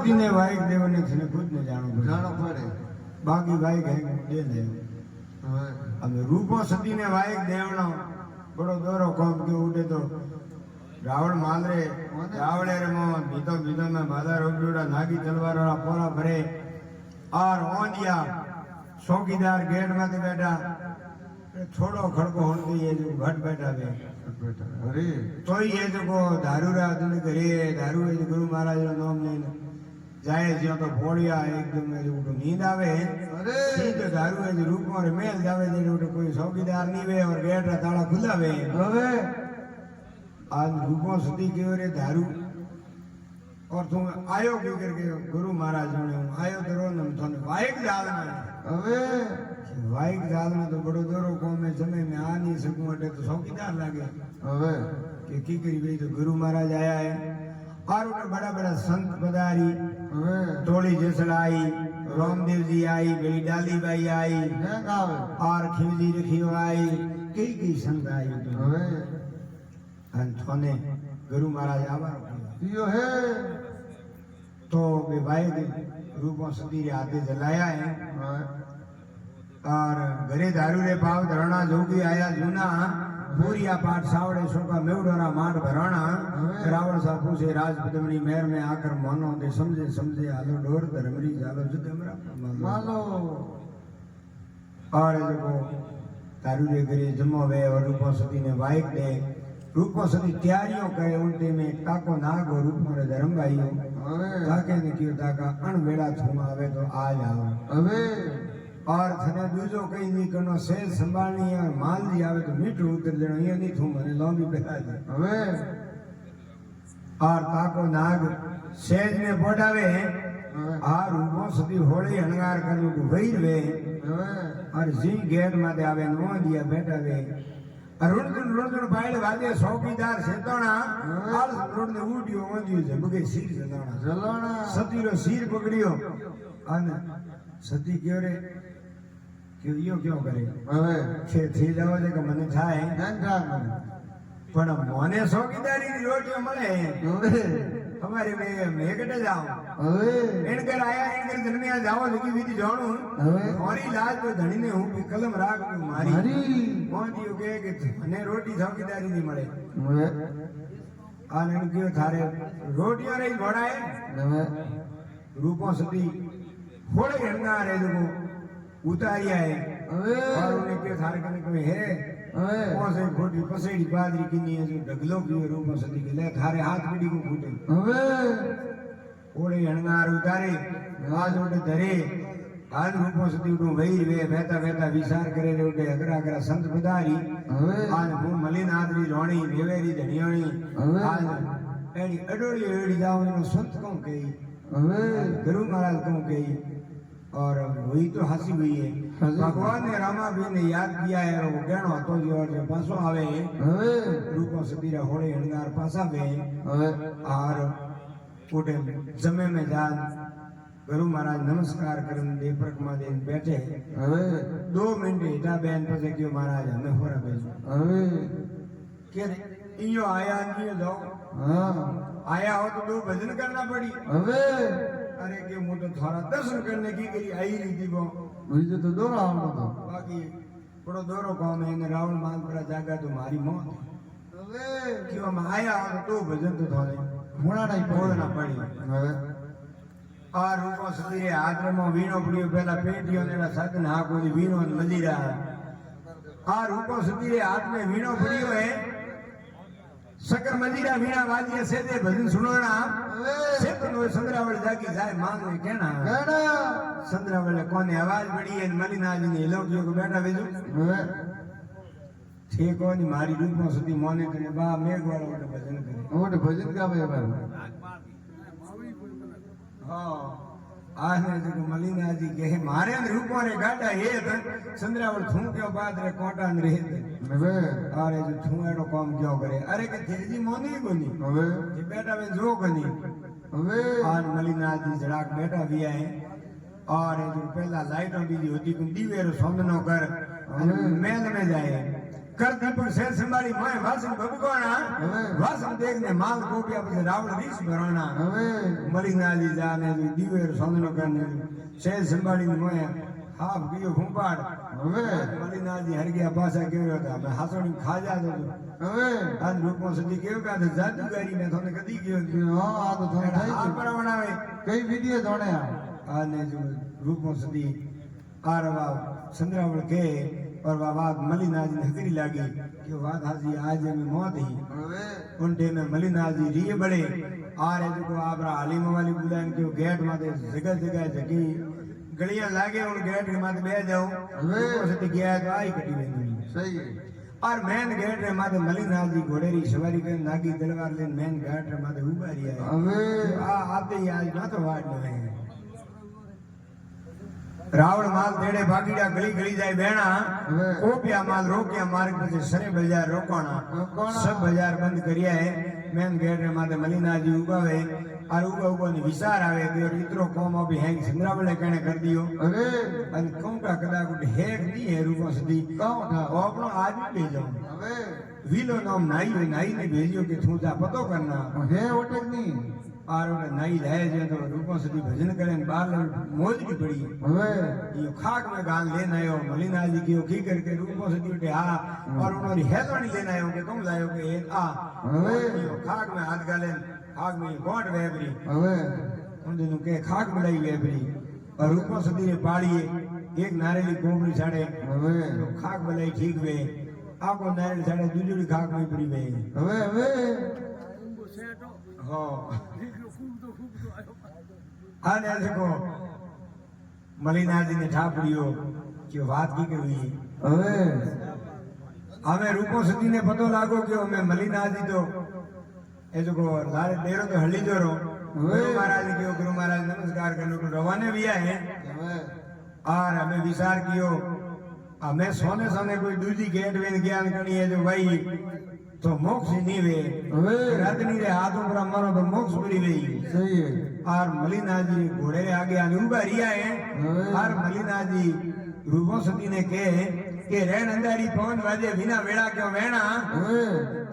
सती ने वाइक देव ने थने खुद ने जानो पड़े बाकी वाइक है दे दे अब रूपो सती ने वाइक देवनो बड़ो दोरो कौम के उठे तो रावण मालरे रावणे रे मो बीतो बीतो में मादा रोगड़ा नागी तलवार वाला पोरा भरे और ओंदिया चौकीदार गेट में बैठा छोड़ो खड़को होती ये जो घट बैठा बे अरे तो ये जो को दारू रा तुम करे दारू है गुरु महाराज नो नाम लेने जाए जो तो भोड़िया एकदम जो नींद आवे अरे सीधे दारू है जो रूप में मेल जावे जो कोई चौकीदार नहीं वे और गेट रा ताला खुला वे अरे आज रूपों सुधी के रे दारू और तुम आयो क्यों करके गुरु महाराज ने आयो तो रो नम थने वाइक जाल में अरे वाइक जाल में तो बड़ो दोरो को में समय में आ नहीं सकूं अटे तो चौकीदार लागे अरे कि की करी भाई तो गुरु महाराज आया है और उन्हें बड़ा बड़ा संत पधारी टोली जसलाई रामदेव जी आई बेली डाली बाई आई और खिवजी रखियो आई कई संत आई थोने गुरु महाराज आवा यो है तो वे भाई रूपों सदी रे हाथे जलाया है और घरे दारू रे पाव धरणा जोगी आया जूना पूरिया पाठ सावड़े सोका मेवडोरा माठ भराना रावण सा पूछे राजपदमनी मेहर में आकर मोनो दे समझे समझे आलो डोर धर्मरी जालो जुद हमरा मालो और देखो दारू रे घरे जमो वे और रूपों सदी ने वाइक दे रूपों सदी तैयारियों करे उल्टे में काको नाग और रूपों रे धर्म भाईयो ताके ने क्यों ताका अणवेला थूम आवे तो आ जाओ अबे और थने दूजो कहीं नहीं करनो सेल संभालनी है माल जी आवे तो मीठू उतर देनो ये नहीं थूम ने लंबी बेटा दे अबे और ताको नाग सेज में बोडावे आ रूपों सदी होड़ी हणगार करनो को वही वे और जी गेट माथे आवे नो दिया बेटा वे रुण बाइल वादे चौकीदार सेतोना आल रुण ने उड्यो ओंदियो जे बगे सिर जलाना सतीरो सिर पकड़ियो अने सती क्यों रे क्यों यो क्यों करे अबे छे थी जाओ जे के मने थाए नंगा पण मोने चौकीदारी री रोटियो मळे अबे हमारे में मेगटे जाओ अबे इनकर आया इनकर जन्मिया जाओ जकी विधि जाणू अबे मोरी लाज तो धणी ने हूं भी कलम राख तू मारी मोदियो के मने रोटी चौकीदारी नी मळे अबे आनंद क्यों थारे रोटियों रे घोड़ाए अबे रूपों सदी थोड़े हंगा रे जो उतारिया है अबे और उन्हें क्यों थारे कने कोई है अबे कौन से खोटी पसेड़ी बादरी किनी है जो ढगलो की रूपों सदी के ले थारे हाथ पीड़ी को फूटे अबे थोड़े हंगार उतारे आज उठे धरे आज रूपों सदी उठो वही वे बहता बहता विचार करे रे उठे अगरा अगरा संत पधारी आज हूँ मलिन आदरी रोणी वेवेरी धनियाणी आज एडी अडोड़ी एडी जाओ इनो संत कौन कही गुरु महाराज कौन कही और वही तो हंसी हुई है भगवान ने रामा भी ने याद किया है वो गहनो तो जो पासो आवे रूपों सदी रे होड़े हंगार पासा वे और उठे जमे में जान गुरु महाराज नमस्कार करन दे प्रकमा दे बैठे 2 मिनट हिटा बैन पे क्यों महाराज हमें होरा भेजो के इयो आया नहीं जाओ आया हो तो 2 भजन करना पड़ी अरे के मोटो थारा दर्शन करने की गई आई रीति वो मुझे तो दो रावण तो बाकी बड़ो दोरो गांव में इन रावण मानपुरा जागा तो मारी मौत क्यों हम आया हो तो 2 भजन तो थारे होना नहीं बोलना पड़ी और रूपों सदी हाथ में वीणो पड़ियो पहला पेटियों ने साधन हा कोई वीणो मजीरा और रूपों सदी हाथ में वीणो पड़ियो है सकर मजीरा वीणा वाजिया से दे भजन सुनोना से तो नो संद्रावल जाकी जाए मांग ने कहना संद्रावल कोने आवाज बड़ी है मलिनाजी ने लोगियो को बैठा भेजो ठीक हो नी मारी रूपों सदी मोने करे बा मेघ वाला भजन करे ओटे भजन का भाई हां आने जो मलिना जी के मारे रूपों रे गाटा ये संद्रावल थू के बाद रे कोटा न रहे अरे जो थू एडो काम क्यों करे अरे के तेजी मोनी कोनी जे बेटा वे जो कोनी आज मलिना जी जड़ाक बेटा भी आए और जो पहला लाइटों भी होती कुम दीवे रो सोंदनो कर महल में जाए कर दीपक शेर संभाली मैं वासम बबुकोना હવે वासम देखने माल गोपिया પછી રાવણ રીસ ભરાણા હવે મલિનાજી જાને દીવેર સોંદનો કરને શેર સંભાળીને મોય હાફ ગયો ફૂંપાડ હવે મલિનાજી હરગ્યા પાછા કેવ્યો હતા મેં હાસોડી ખાજા તો હવે આજ રૂપમાં સુધી કેવું કાં જાદુગારી ને તમને કદી ગયો હા આ તો તમે થઈ હાલ ગયું પર બનાવે કઈ વિધિએ ધોણ્યા આને જો રૂપમાં સુધી આરવા ચંદ્રાવળ કે और बात मलिनाजी ने हकरी लागी कि बात हाजी आज में मौत ही હવે उनटे में मलिनाजी रिए बड़े आ रहे जो को आपरा हालीम वाली बुलान के गेट माते जगह जगह जगी गलियां लागे उन गेट के माते बह जाओ હવે से गया तो आई कटी वेंदी સહી और मेन गेट रे माते मलिनाजी घोड़े री सवारी कर नागी तलवार ले मेन गेट रे माते उबारी आए હવે आ आते ही आज ना तो वाट में रावण माल तेड़े भागीड़ा गली गली जाए बहना હવે कोपिया माल रोकिया मार्ग पे सरे बाजार रोकाना રોકાણા. सब बाजार बंद करिया है मेन गेट रे माते मलिनाजी उगावे और उगा ने विचार आवे कि और इतरो कोम अभी हैंग चंद्रावले कहने कर दियो હવે अन कहूं का कदा कुछ हेक नहीं है रूपा सदी કાં ઉઠા अपनो आदमी ले जाऊं હવે वीलो नाम नाई ने भेजियो कि तू जा पतो करना હે ઓટેક ની और नाई लाए जे तो रूपा सदी भजन करे बाल मौज की पड़ी હવે ये खाक में गाल लेना आयो मलिना जी की की करके रूपों से उठे हाँ और उन्होंने हेतोनी लेना आयो कि तुम लायो कि ये आ હવે यो खाक में हाथ गाले खाक में गोट वेबरी હવે उन दिनों के खाक मिलाई वेबरी और रूपों से ने पाड़ी एक नारियली कोबरी छाड़े હવે तो खाक मिलाई ठीक वे आपको नारियल छाड़े दूसरी खाक में पड़ी वे હવે હવે हो हाँ ने ऐसे को मलिना जी ने ठापड़ियो कि बात की करी હવે हमें रूपो सती ने पतो लागो कि हमें मलिनाजी तो ए जो को लारे डेरो तो हल्ली जो रो गुरु महाराज के गुरु महाराज नमस्कार करने को रवाने भी आए હવે और हमें विचार कियो हमें सोने सोने कोई दूसरी गेट वेन ज्ञान करनी है जो भाई तो मोक्ष ही नहीं वे હવે रतनी रे हाथों पर मारो तो मोक्ष पड़ी गई સહી હે और मलिनाजी घोड़े रे आगे आने उबा रिया है और मलिनाजी रूपो सती ने कहे कि रेण अंधारी पवन वाजे बिना वेड़ा क्यों वेणा હવે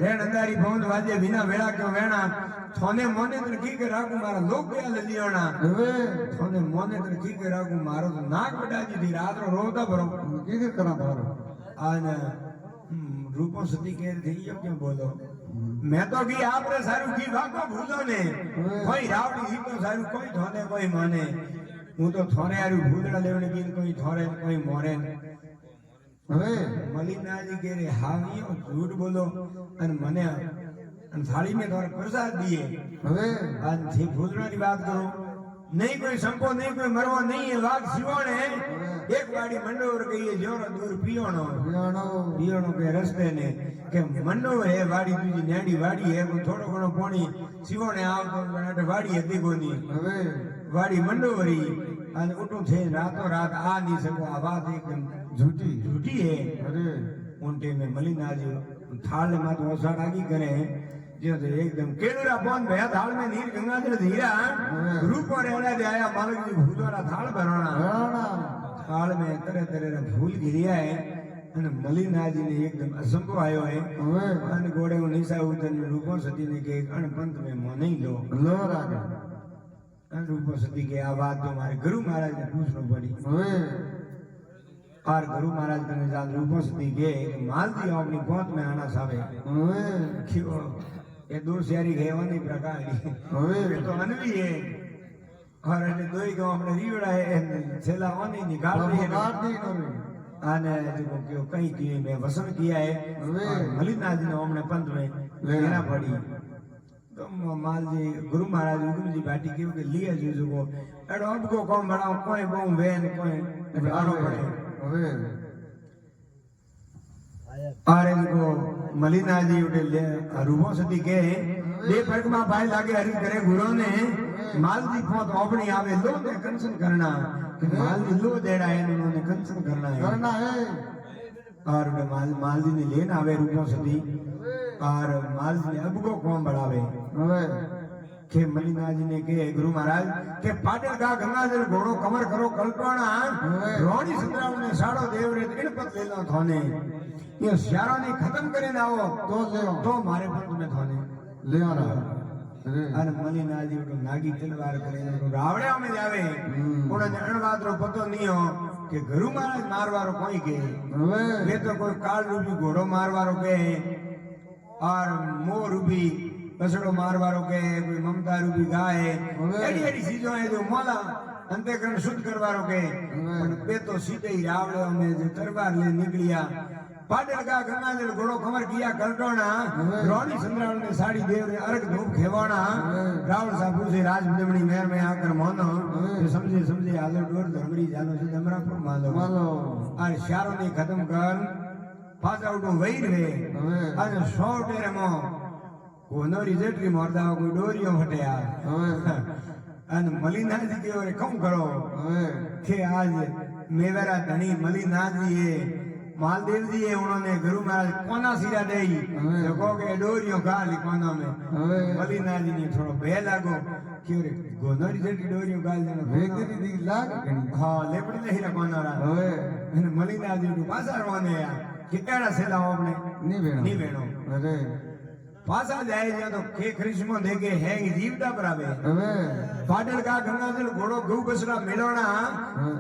रेण अंधारी पवन वाजे बिना वेड़ा क्यों वेणा थोने मोने तर की के राखू मारा लोग क्या ले लियोना હવે थोने मोने तर की के राखू मारो तो नाक बटाजी थी रात रो रोता भरो કીધું કરા તારો आन रूपो सती कह थी यो क्यों बोलो मैं तो की आपरे सारू की भागो भूलो ने कोई रावड़ी ही तो सारू कोई थोने कोई माने हूं तो थोने आरू भूलड़ा लेवने की कोई थोरे कोई मोरे હવે मलिना जी कह रहे हावियो झूठ बोलो अन मने अन थाली में थोड़ा प्रसाद दिए હવે अन थी भूलड़ा की बात करो नहीं कोई संपो नहीं कोई मरवा नहीं है बात सिवाने एक बाड़ी मंडोर गई है जोरो दूर पियोनो વિયાણો पियोनो के रस्ते ने के मंडो है बाड़ी तुझी न्याड़ी बाड़ी है को थोड़ो घणो पानी सिवाने आव तो बनाटे बाड़ी हती कोनी હવે बाड़ी मंडो वरी अन उठो थे रातों रात आ नहीं सको आ बात एकदम झूठी झूठी है અરે उनके में मलिना जी थाल में मात ओसाड़ आगी करे जो तो एकदम केड़ूरा पौन भया थाल में नीर गंगाधर धीरा रूपो रेड़ा दे आया मालिक जी भूलोरा थाल भराना વેણાણા थाल में तरह तरह रा फूल गिरिया है અને મલિનાજી ને એકદમ અસંભવ આયો है હવે અને ઘોડે નું નિશા ઉતર ને रूपो सती ने के अणपंथ में मोह नहीं लो લો રાગે अन रूपो सती के आ बात तो हमारे गुरु महाराज ने पूछनो पड़ी હવે और गुरु महाराज ने जान रूपो सती के मालती अपनी पहुंच में आना सावे હવે क्यों ये दो शहरी घेवनी प्रकार की હવે ये तो अनवी है और ये दो ही गांव अपने रीवड़ा है छेला ओनी निकाल दी है કાઢી નવી आने जो क्यों कहीं की में वसन किया है और मलिना जी ने हमने पंथ में लेना पड़ी तो माल जी गुरु महाराज गुरु जी बाटी क्यों के लिए जो को एडो अब को कौन बढ़ाओ कोई बहु वेन कोई आनो पड़े હવે और इनको मलिना जी उठे ले रूपो सती के दे फर्क में भाई लागे हरि करे गुरु ने माल जी पहुंच अपनी आवे लो ने कंसन करना कि माल जी लो देड़ा है उन्होंने कंसन करना है કરના હે और माल जी ने लेन आवे रूपो सती और माल जी ने अब को कौन बढ़ावे હવે કે મલિનાજીને કે ગુરુ મહારાજ કે પાટણ કા ગંગાજળ ઘોડો કમર કરો કલ્પના રોણી સંદ્રાવને સાડો દેવરે ઇણપત લેલો થોને એ શ્યારાને ખતમ કરીને આવો તો લેવો તો મારે પણ તમે થોને લેવાના અરે અને મલિનાજી તો નાગી તલવાર કરીને તો રાવડે અમે જાવે કોણે અણવાદરો પતો નહીઓ કે ગુરુ મહારાજ મારવારો કોઈ કે હવે वे तो कोई काल रूपी घोड़ो मारवारो के और मोह रूपी कसड़ो मारवारो के कोई ममता रूपी गाय एडी एडी चीजों है जो मोला अंतःकरण शुद्ध करवारो के पर पे तो सीधे ही रावड़े में जो तरवार ले निकलिया पाटल का गंगाजल घोड़ो खबर किया कलटोना रोणी संद्रावण ने साड़ी देव ने अर्घ धूप खेवाना रावण साहब से राज बिदमणी मेहर में आकर मोनो जो समझे समझे आलो डोर धर्मड़ी जानो से दमरापुर मालो માલો और शारों ने खत्म कर पासा उठो वही रहे હવે और 100 टेरे मो कोनो रिजल्ट री मोरदा कोई डोरियो हटया હવે अन मलिना जी के ओरे कम करो હવે कि आज मेवरा धनी मलिना जी है मालदेव जी है उन्होंने गुरु महाराज कोना सिरा देई तो को के डोरियो गाली कोना में હવે मलिना जी ने थोड़ो भय लागो कि ओरे कोनो रिजल्ट डोरियो गाल देनो વેગરી દી લાગ ગણી हाँ लेपड़ नहीं रखवाना रहा હવે અને મલિનાજી નું પાછા રવાને યાર કેટલા સેલાઓ આપણે ની વેણો નહીં વેણો અરે પાછા જાય જ્યાં તો કે ક્રિશ્મો દેગે હેંગ જીવતા પરાવે હવે પાટણ કા ગંગાજળ ઘોડો ગૌ બસરા મેલોણા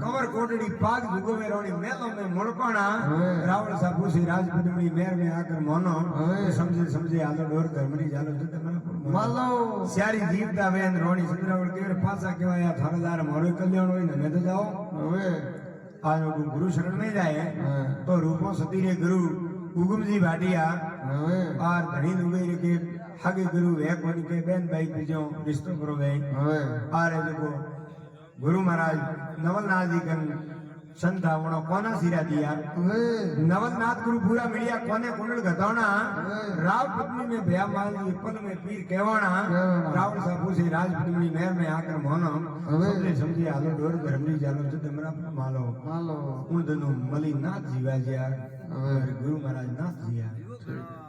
કમર કોટડી પાગ જુગો મેરોણી મેલો મે મોળપાણા રાવણ સાબુ સી રાજપુતમણી મેર મે આકર મોનો સમજે સમજે આલો ડોર ધર્મની જાલો તો તમારા માલો સ્યારી જીવતા વેન રોણી સંદ્રાવળ કેવરે પાછા કેવાય આ થારદાર મોરો કલ્યાણ હોય ને મેં તો જાઓ હવે આનો ગુરુ શરણ में जाए तो रूपो सती रे गुरु उगम जी भाटिया હવે और धनी लुगई रे के हगे गुरु है कोन के बेन भाई बीजो रिश्तो करो गए હવે और देखो गुरु महाराज नवलनाथ जी कन संता वणो कोना सिरा दिया હવે नवलनाथ गुरु पूरा मिलिया कोने कुंडल गतावना राव पत्नी में भया माल जी पल में पीर कहवाना रावण साहब से राजपत्नी मेहर में आकर मोनो समझे समझे आलो डोर धर्मनी जालो तो तमरा मालो માલો હું તનું મલિનાથ જીવા જ્યાં હવે ગુરુ મહારાજ નાથ જીયા